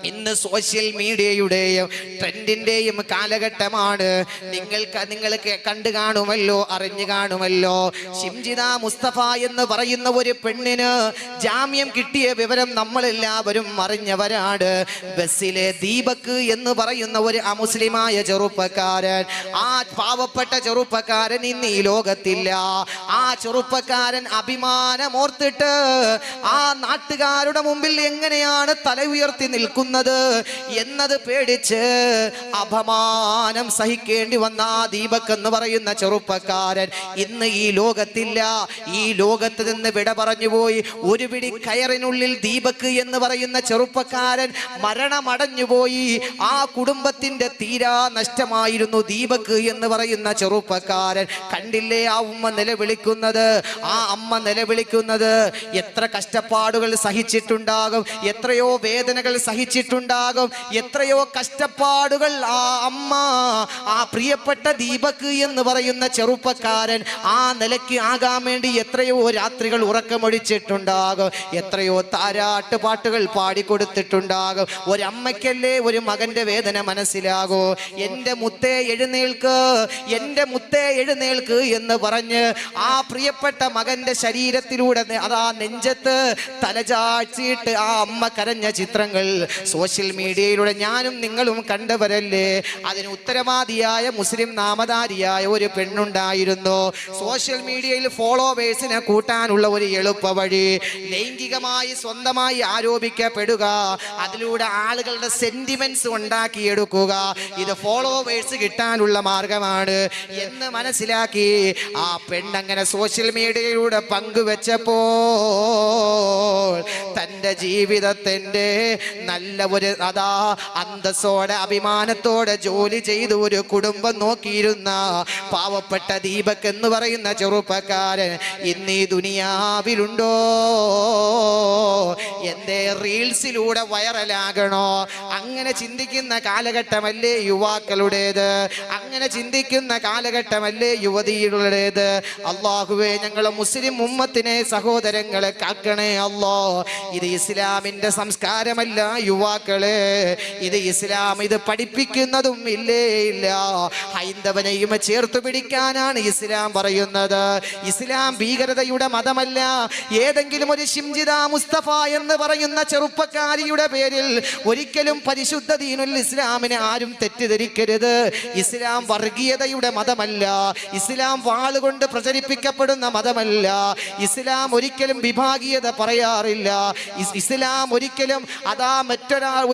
ഇന്ന് സോഷ്യൽ മീഡിയയുടെയും ട്രെൻഡിന്റെയും കാലഘട്ടമാണ്. നിങ്ങൾ കണ്ടു കാണുമല്ലോ, അറിഞ്ഞു കാണുമല്ലോ. ഷിംജിത മുസ്തഫ എന്ന് പറയുന്ന ഒരു പെണ്ണിന് ജാമ്യം കിട്ടിയ വിവരം നമ്മളെല്ലാവരും അറിഞ്ഞവരാണ്. ബസ്സിലെ ദീപക് എന്ന് പറയുന്ന ഒരു അമുസ്ലിമായ ചെറുപ്പക്കാരൻ, ആ പാവപ്പെട്ട ചെറുപ്പക്കാരൻ ഇന്ന് ഈ ലോകത്തില്ല. ആ ചെറുപ്പക്കാരൻ അഭിമാനമോർത്തിട്ട് ആ നാട്ടുകാരുടെ മുമ്പിൽ എങ്ങനെയാണ് തല ഉയർത്തി നിൽക്കുന്നത് എന്നത് പേടിച്ച് അപമാനം സഹിക്കേണ്ടി വന്ന ആ ദീപക് എന്ന് പറയുന്ന ചെറുപ്പക്കാരൻ ഇന്ന് ഈ ലോകത്തില്ല. ഈ ലോകത്ത് നിന്ന് വിട പറഞ്ഞുപോയി. ഒരു പിടി കയറിനുള്ളിൽ ദീപക് എന്ന് പറയുന്ന ചെറുപ്പക്കാരൻ മരണമടഞ്ഞുപോയി. ആ കുടുംബത്തിന്റെ തീരാ നഷ്ടമായിരുന്നു ദീപക് എന്ന് പറയുന്ന ചെറുപ്പക്കാരൻ. കണ്ടില്ലേ ആ ഉമ്മ നിലവിളിക്കുന്നത്, ആ അമ്മ നിലവിളിക്കുന്നത്. എത്ര കഷ്ടപ്പാടുകൾ സഹിച്ചിട്ടുണ്ടാകും, എത്രയോ വേദനകൾ സഹിച്ചിട്ടുണ്ടാകും, എത്രയോ കഷ്ടപ്പാടുകൾ ആ അമ്മ, ആ പ്രിയപ്പെട്ട ദീപക് എന്ന് പറയുന്ന ചെറുപ്പക്കാരൻ ആ നിലയ്ക്ക് ആകാൻ വേണ്ടി എത്രയോ രാത്രികൾ ഉറക്കമൊഴിച്ചിട്ടുണ്ടാകും, എത്രയോ താരാട്ട് പാട്ടുകൾ പാടിക്കൊടുത്തിട്ടുണ്ടാകും. ഒരമ്മയ്ക്കല്ലേ ഒരു മകന്റെ വേദന മനസ്സിലാകൂ. എൻ്റെ മുത്തേ എഴുന്നേൽക്ക്, എൻ്റെ മുത്തേ എഴുന്നേൽക്ക് എന്ന് പറഞ്ഞ് ആ പ്രിയപ്പെട്ട മകന്റെ ശരീരത്തിലൂടെ അതാ നെഞ്ചത്ത് തലചാഴ്ചിയിട്ട് ആ അമ്മ കരഞ്ഞ ചിത്രങ്ങൾ സോഷ്യൽ മീഡിയയിലൂടെ ഞാനും നിങ്ങളും കണ്ടവരല്ലേ. അതിന് ഉത്തരവാദിയായ മുസ്ലിം നാമധാരിയായ ഒരു പെണ്ണുണ്ടായിരുന്നു. സോഷ്യൽ മീഡിയയിൽ ഫോളോവേഴ്സിനെ കൂട്ടാനുള്ള ഒരു എളുപ്പ വഴി ലൈംഗികമായി സ്വന്തമായി ആരോപിക്കപ്പെടുക, അതിലൂടെ ആളുകളുടെ സെന്റിമെന്റ്സ് ഉണ്ടാക്കിയെടുക്കുക. ഇത് ഫോളോവേഴ്സ് കിട്ടാനുള്ള മാർഗമാണ് എന്ന് മനസ്സിലാക്കി ആ പെണ്ണങ്ങനെ സോഷ്യൽ മീഡിയയിലൂടെ പങ്കുവെച്ചപ്പോൾ തൻ്റെ ജീവിതത്തിൻ്റെ നല്ല ഒരു അന്തസ്സോടെ അഭിമാനത്തോടെ ജോലി ചെയ്ത് ഒരു കുടുംബം നോക്കിയിരുന്ന പാവപ്പെട്ട ദീപക് എന്ന് പറയുന്ന ചെറുപ്പക്കാരൻ ഇന്ന് ഈ ദുനിയാവിലുണ്ടോ? എന്റെ റീൽസിലൂടെ വൈറലാകണോ? അങ്ങനെ ചിന്തിക്കുന്ന കാലഘട്ടമല്ലേ യുവാക്കളുടേത്, അങ്ങനെ ചിന്തിക്കുന്ന കാലഘട്ടമല്ലേ യുവതികളുടേത്. അല്ലാഹുവേ, ഞങ്ങളെ മുസ്ലിം ഉമ്മത്തിനെ സഹോദരങ്ങളെ കാക്കണേ അല്ലാ. ഇത് ഇസ്ലാമിന്റെ സംസ്കാരമല്ല യുവാക്കളെ, ഇത് ഇസ്ലാം ഇത് പഠിപ്പിക്കുന്നതും ഇല്ലേ ഇല്ല. ഹൈന്ദവനെയും ചേർത്ത് പിടിക്കാനാണ് ഇസ്ലാം പറയുന്നത്. ഇസ്ലാം ഭീകരതയുടെ മതമല്ല. ഏതെങ്കിലും ഒരു ഷിംജിത മുസ്തഫ എന്ന് പറയുന്ന ചെറുപ്പക്കാരിയുടെ പേരിൽ ഒരിക്കലും പരിശുദ്ധ ദീനുൽ ഇസ്ലാമിനെ ആരും തെറ്റിദ്ധരിക്കരുത്. ഇസ്ലാം വർഗീയതയുടെ മതമല്ല. ഇസ്ലാം വാളുകൊണ്ട് പ്രചരിപ്പിക്കപ്പെടുന്ന മതമല്ല. ഇസ്ലാം ഒരിക്കലും വിഭാഗീയത പറയാറില്ല. ഇസ്ലാം ഒരിക്കലും മറ്റൊരാൾ